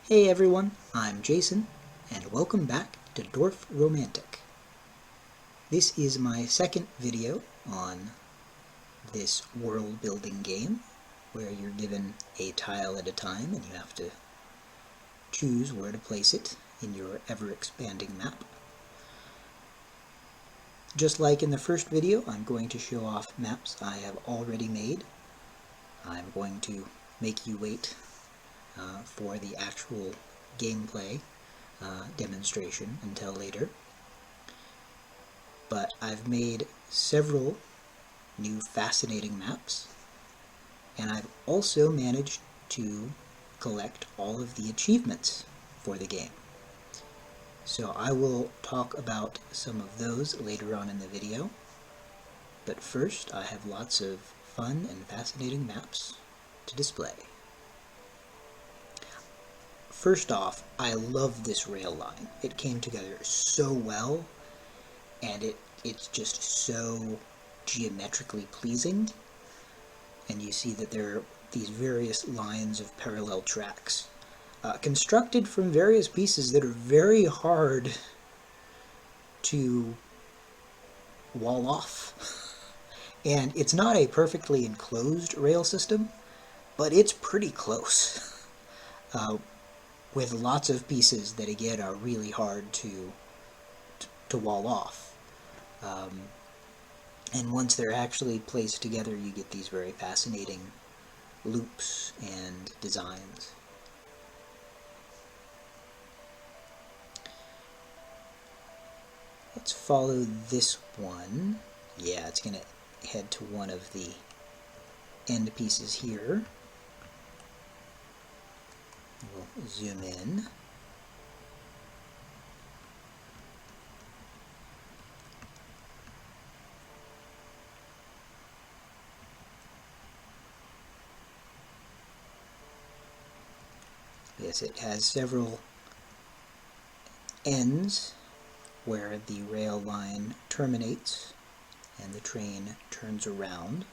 Hey everyone, I'm Jason, and welcome back to Dorfromantic. This is my second video on this world-building game, where you're given a tile at a time and you have to choose where to place it in your ever-expanding map. Just like in the first video, I'm going to show off maps I have already made. I'm going to make you wait for the actual gameplay demonstration until later. But I've made several new fascinating maps, and I've also managed to collect all of the achievements for the game. So I will talk about some of those later on in the video, but first I have lots of fun and fascinating maps to display. First off, I love this rail line. It came together so well, and it's just so geometrically pleasing. And you see that there are these various lines of parallel tracks, constructed from various pieces that are very hard to wall off. And it's not a perfectly enclosed rail system, but it's pretty close. With lots of pieces that again are really hard to wall off. And once they're actually placed together, you get these very fascinating loops and designs. Let's follow this one. Yeah, it's going to head to one of the end pieces here. We'll zoom in. Yes, it has several ends where the rail line terminates and the train turns around.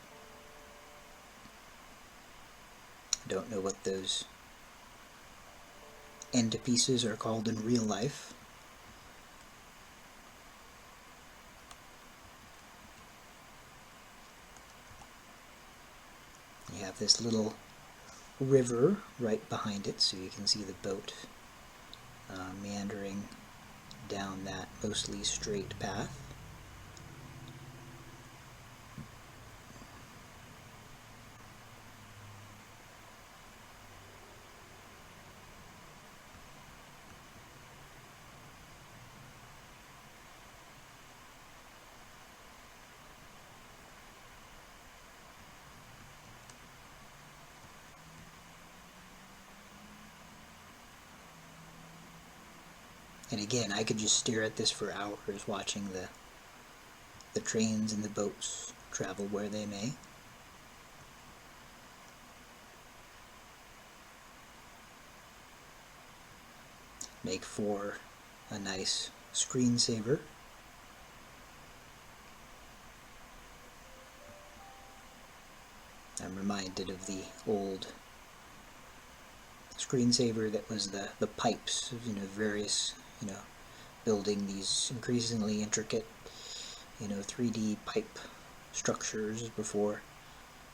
Don't know what those end pieces are called in real life. You have this little river right behind it, so you can see the boat meandering down that mostly straight path. And again, I could just stare at this for hours watching the trains and the boats travel where they may. Make for a nice screensaver. I'm reminded of the old screensaver that was the pipes of, various, building these increasingly intricate, 3D pipe structures before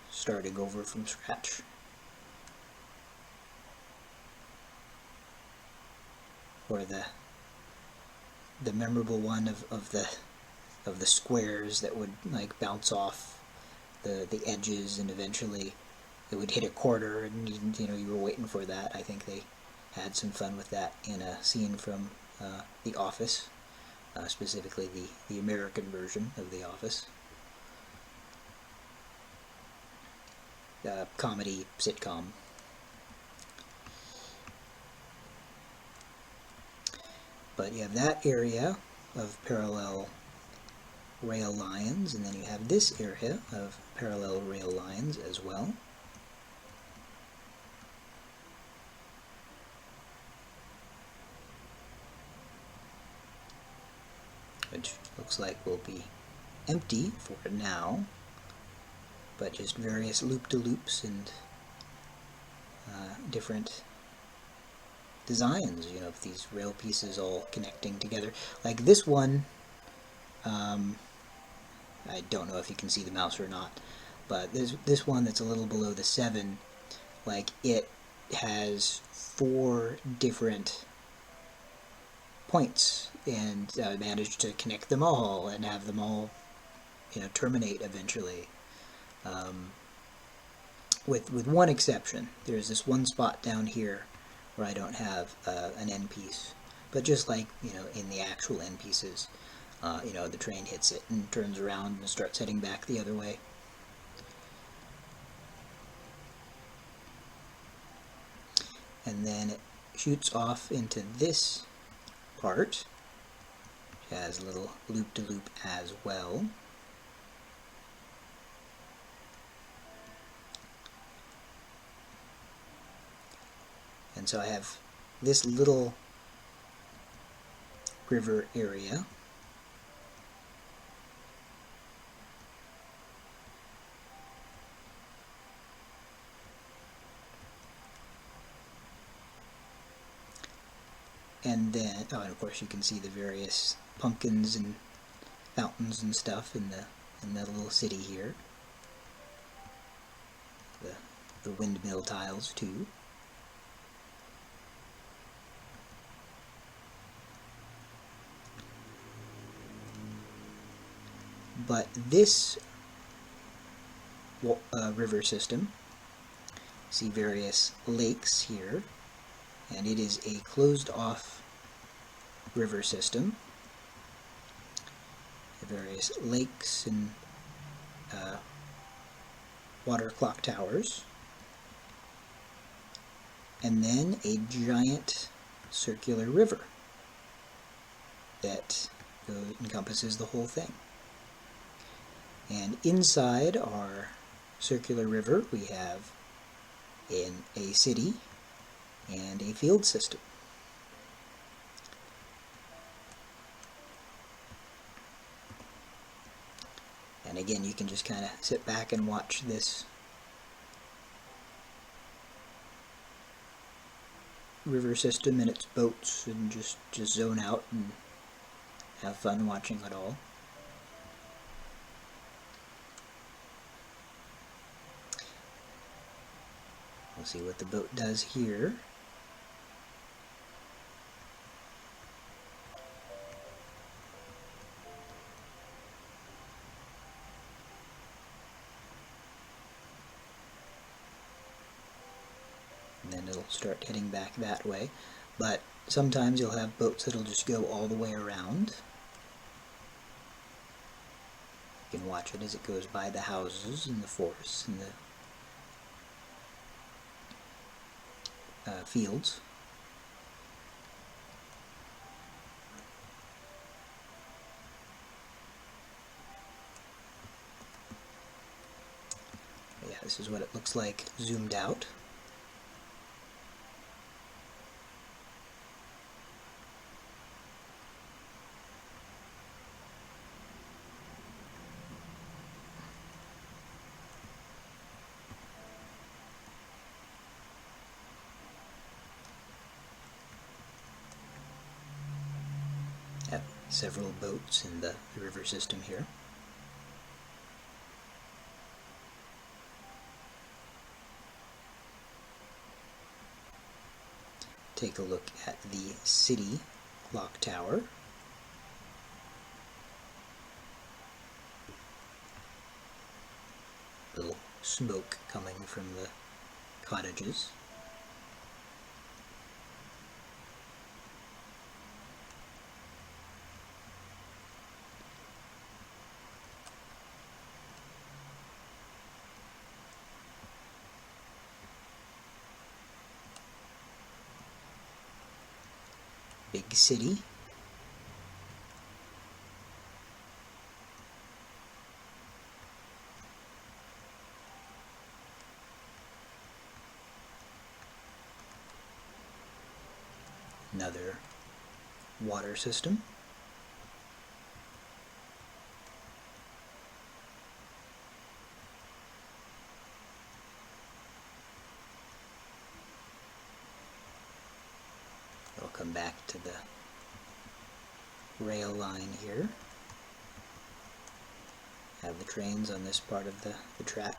starting over from scratch. Or the memorable one of the squares that would like bounce off the edges, and eventually it would hit a corner, and you were waiting for that. I think they had some fun with that in a scene from The Office, specifically the American version of The Office. Comedy sitcom. But you have that area of parallel rail lines, and then you have this area of parallel rail lines as well. Which looks like will be empty for now, but just various loop-de-loops and different designs, of these rail pieces all connecting together. Like this one, I don't know if you can see the mouse or not, but this one that's a little below the 7, like it has 4 different points, and managed to connect them all and have them all, terminate eventually. With one exception, there's this one spot down here where I don't have an end piece, but just like in the actual end pieces, the train hits it and turns around and starts heading back the other way. And then it shoots off into this part, which has a little loop-de-loop as well. And so I have this little river area. And then, and of course you can see the various pumpkins and fountains and stuff in the little city here. The windmill tiles too. But this river system, see various lakes here, and it is a closed-off river system. Various lakes and water clock towers, and then a giant circular river that encompasses the whole thing. And inside our circular river we have a city and a field system. And again, you can just kind of sit back and watch this river system and its boats and just zone out and have fun watching it all. We'll see what the boat does here. And then it'll start heading back that way. But sometimes you'll have boats that'll just go all the way around. You can watch it as it goes by the houses and the forests and the fields. Yeah, this is what it looks like zoomed out. Have several boats in the river system here. Take a look at the city clock tower. Little smoke coming from the cottages. Big city. Another water system. come back to the rail line here. Have the trains on this part of the track.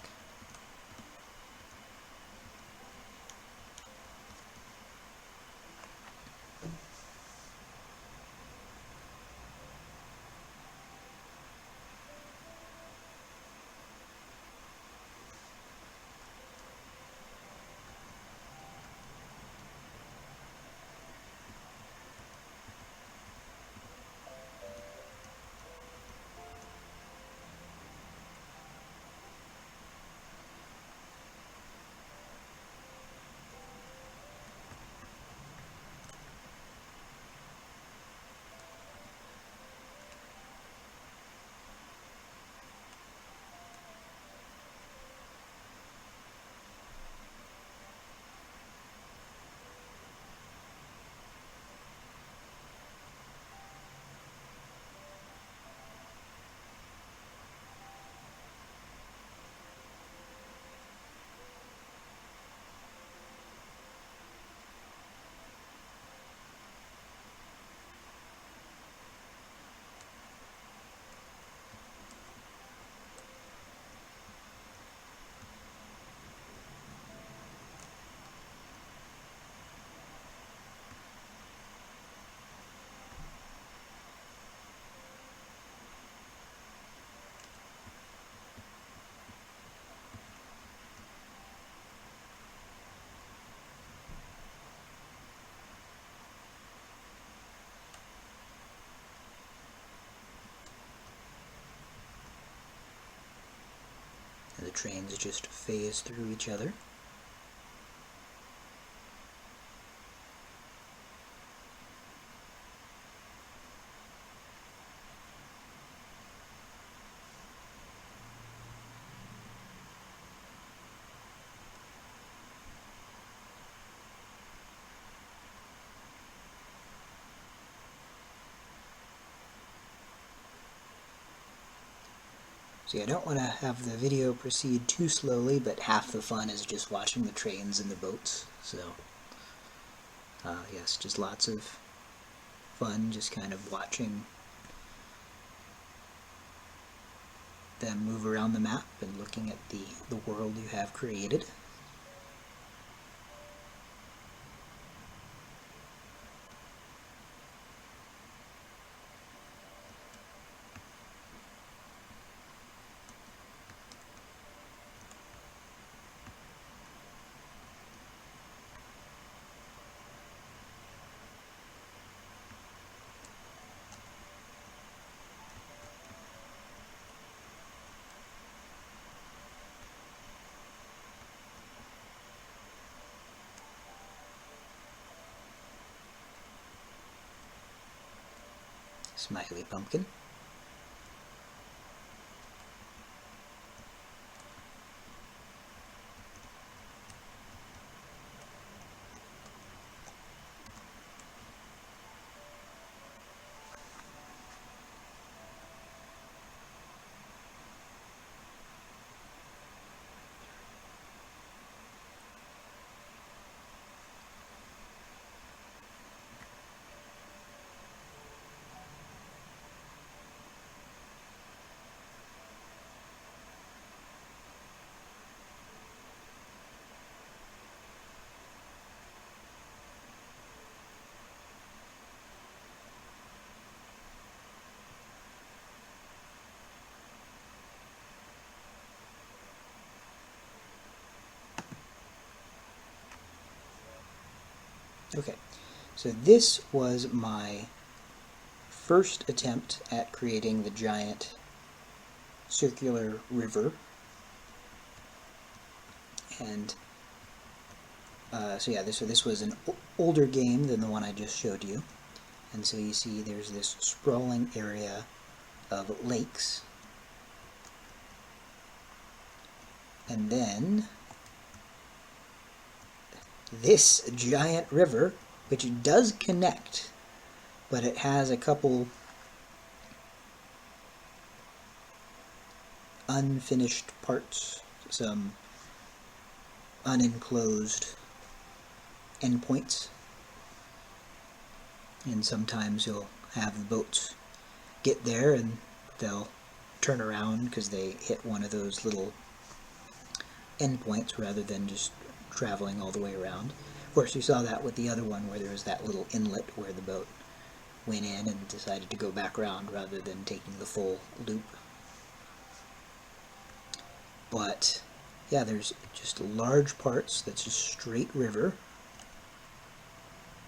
And the trains just phase through each other. See, I don't want to have the video proceed too slowly, but half the fun is just watching the trains and the boats. So, yes, just lots of fun just kind of watching them move around the map and looking at the world you have created. Smiley pumpkin. Okay, so this was my first attempt at creating the giant circular river. And so yeah, this was an older game than the one I just showed you. And so you see there's this sprawling area of lakes. And then this giant river, which does connect, but it has a couple unfinished parts, some unenclosed endpoints. And sometimes you'll have the boats get there and they'll turn around because they hit one of those little endpoints rather than just traveling all the way around. Of course, you saw that with the other one where there was that little inlet where the boat went in and decided to go back around rather than taking the full loop. But yeah, there's just large parts that's just straight river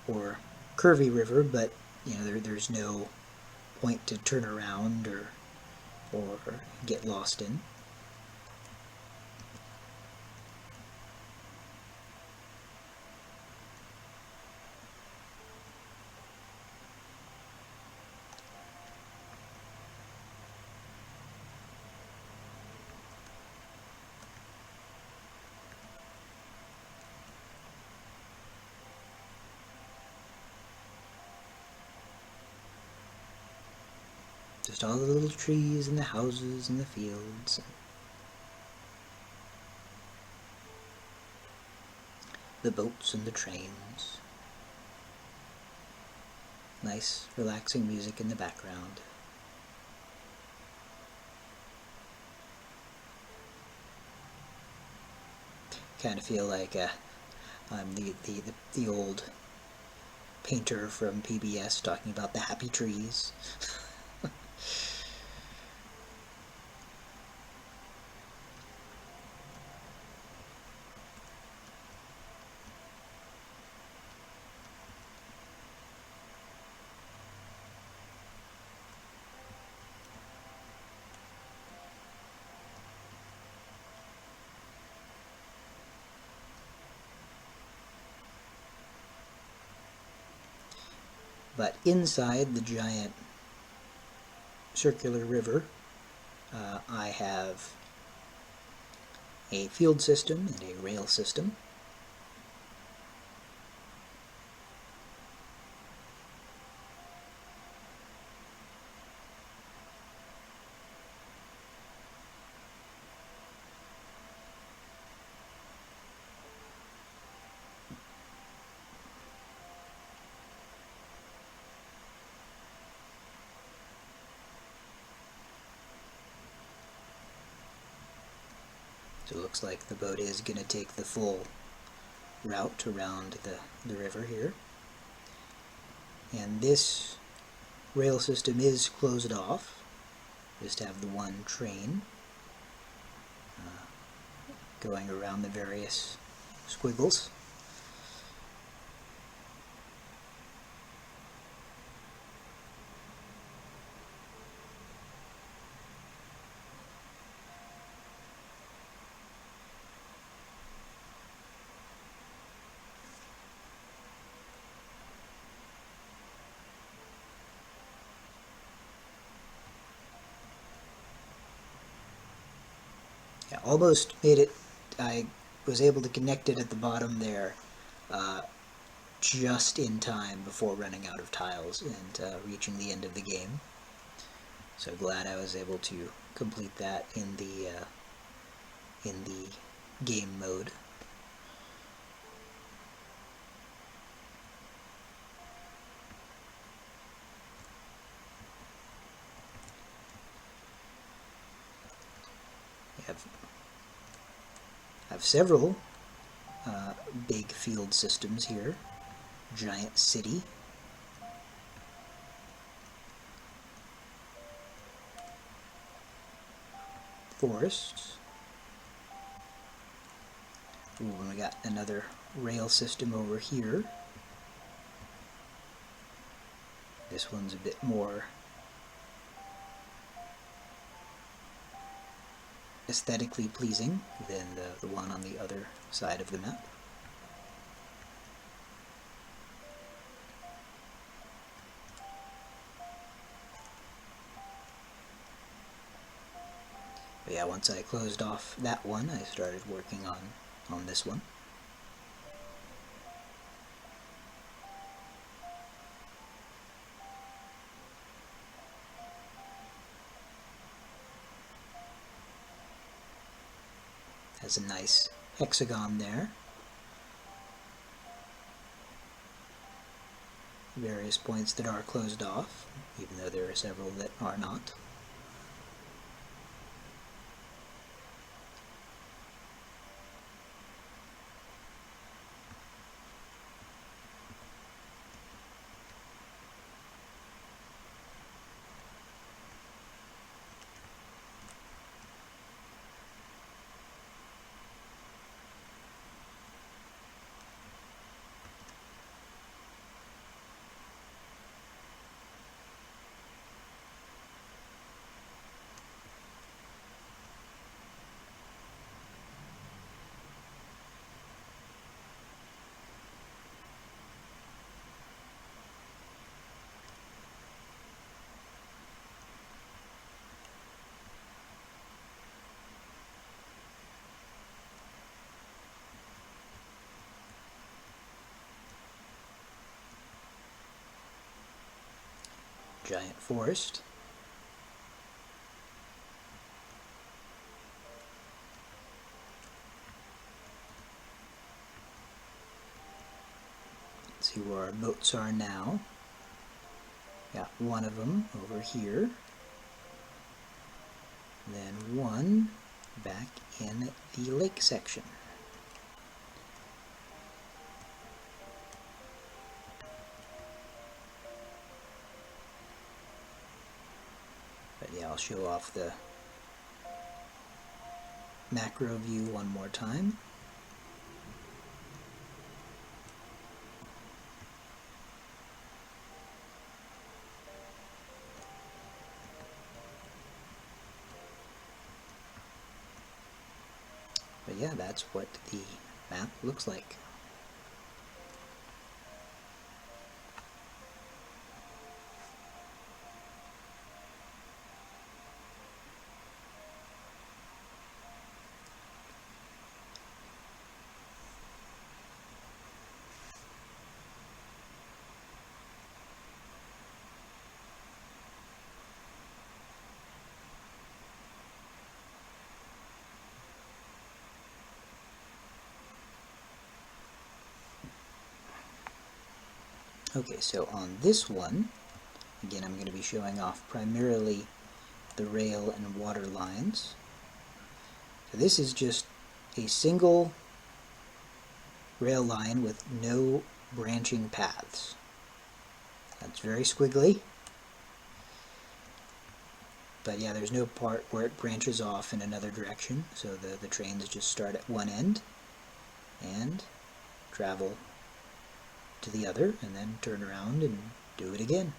or curvy river, but you know there's no point to turn around or get lost in. Just all the little trees and the houses and the fields. The boats and the trains. Nice, relaxing music in the background. Kind of feel like I'm the old painter from PBS talking about the happy trees. But inside the giant circular river, I have a field system and a rail system. So it looks like the boat is going to take the full route around the river here. And this rail system is closed off. Just have the one train going around the various squiggles. Yeah, almost made it. I was able to connect it at the bottom there just in time before running out of tiles and reaching the end of the game. So glad I was able to complete that in the game mode. I have several big field systems here. Giant city. Forests. Ooh, and we got another rail system over here. This one's a bit more aesthetically pleasing than the one on the other side of the map. But yeah, once I closed off that one, I started working on this one. Has a nice hexagon there. various points that are closed off, even though there are several that are not. Giant forest. Let's see where our boats are now. Got one of them over here. Then one back in the lake section. But yeah, I'll show off the macro view one more time. But yeah, that's what the map looks like. Okay, so on this one, again, I'm going to be showing off primarily the rail and water lines. So this is just a single rail line with no branching paths. That's very squiggly. But yeah, there's no part where it branches off in another direction, so the trains just start at one end and travel to the other, and then turn around and do it again.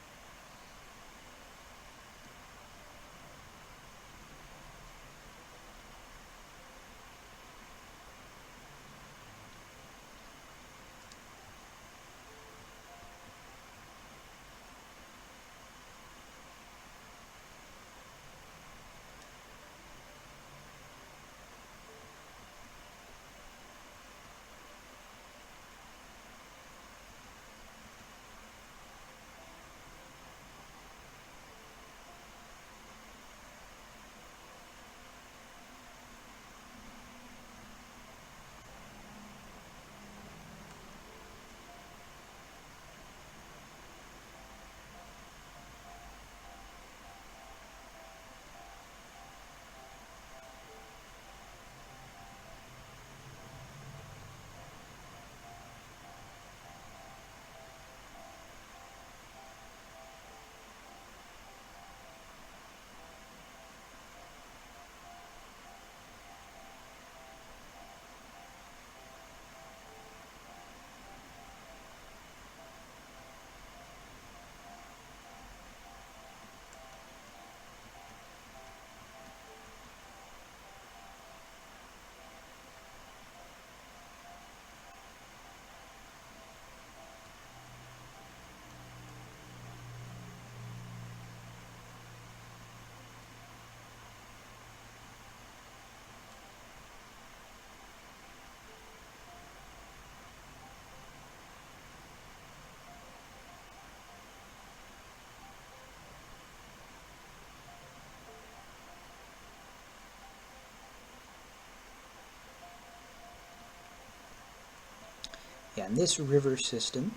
Yeah, and this river system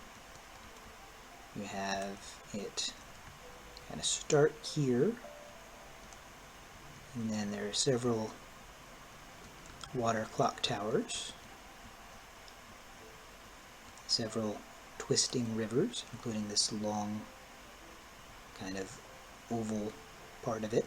You have it kind of start here, and then there are several water clock towers, several twisting rivers, including this long kind of oval part of it.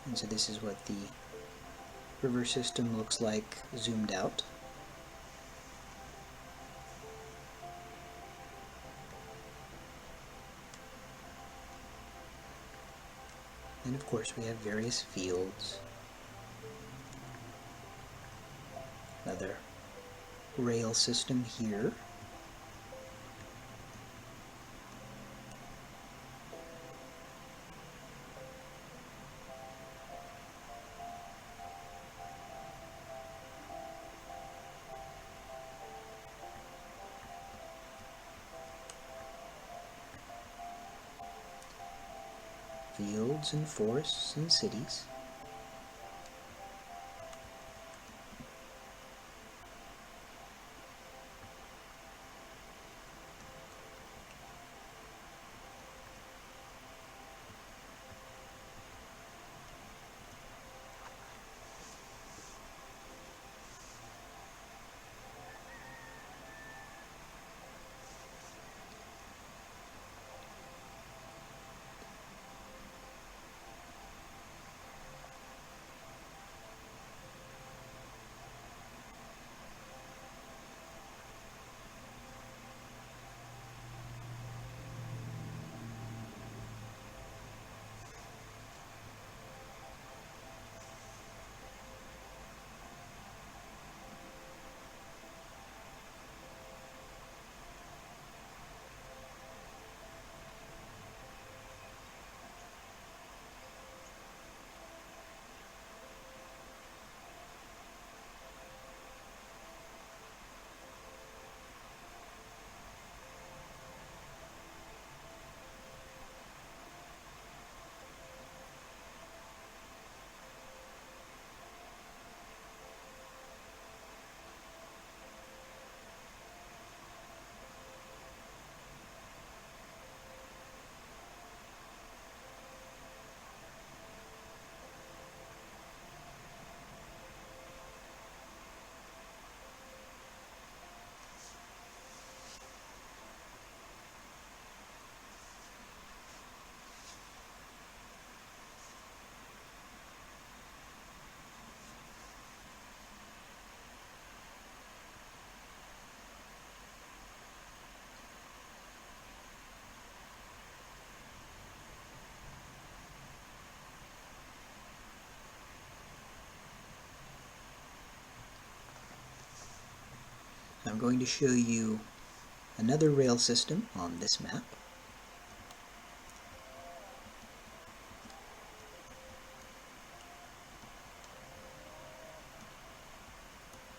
And so this is what the river system looks like zoomed out. And of course we have various fields, another rail system here. Fields and forests and cities. I'm going to show you another rail system on this map.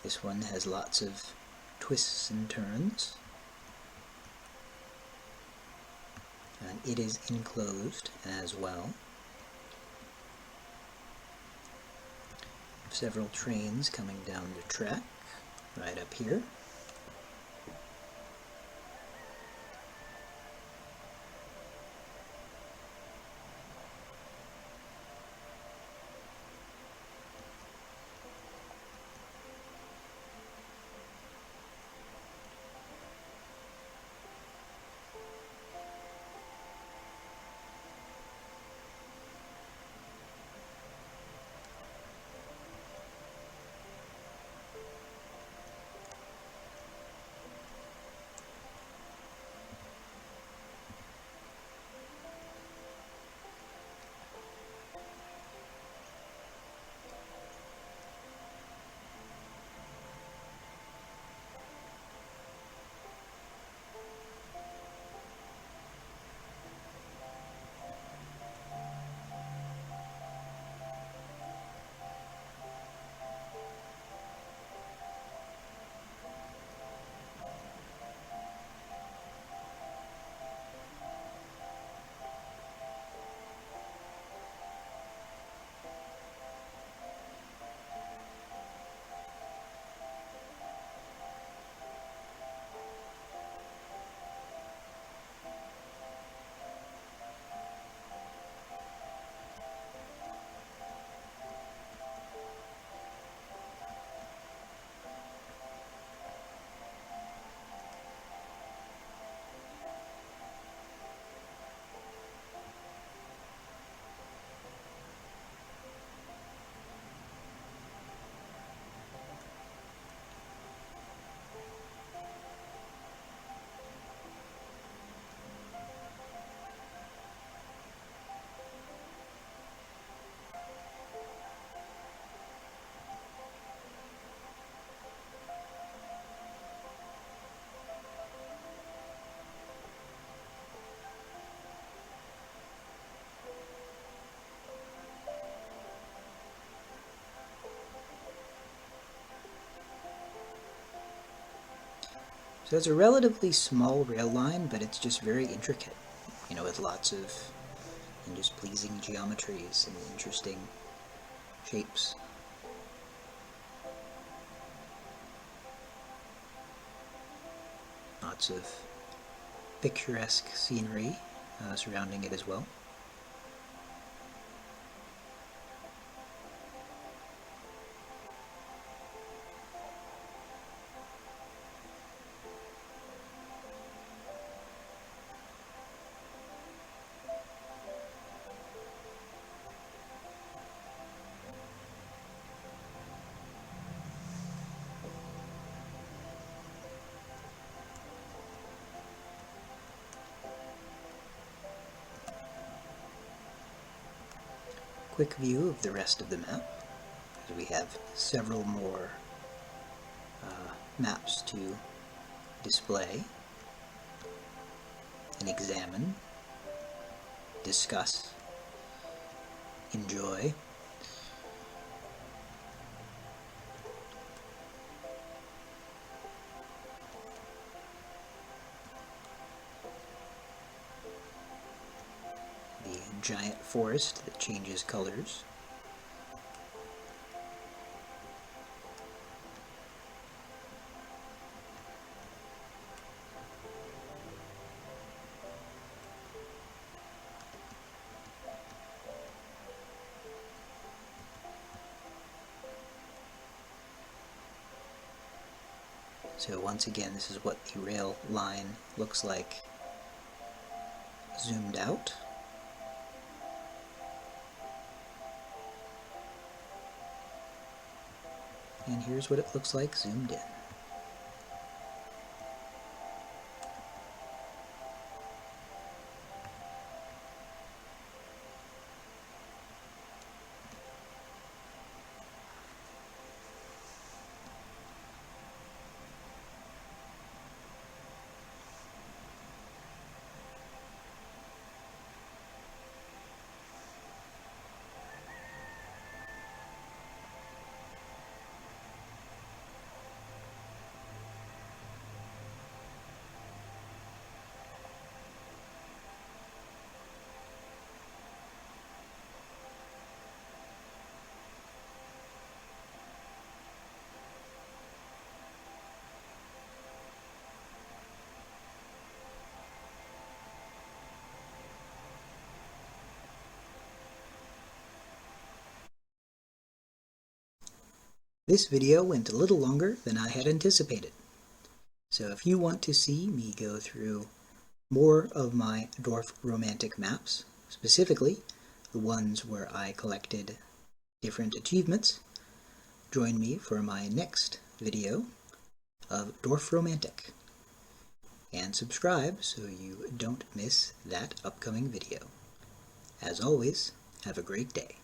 This one has lots of twists and turns, and it is enclosed as well. Several trains coming down the track right up here. So it's a relatively small rail line, but it's just very intricate, with lots of and just pleasing geometries and interesting shapes. Lots of picturesque scenery surrounding it as well. Quick view of the rest of the map. We have several more maps to display and examine, discuss, enjoy. The giant forest that changes colors. So once again, this is what the rail line looks like zoomed out. And here's what it looks like zoomed in. This video went a little longer than I had anticipated. So if you want to see me go through more of my Dorfromantic maps, specifically the ones where I collected different achievements, join me for my next video of Dorfromantic. And subscribe so you don't miss that upcoming video. As always, have a great day.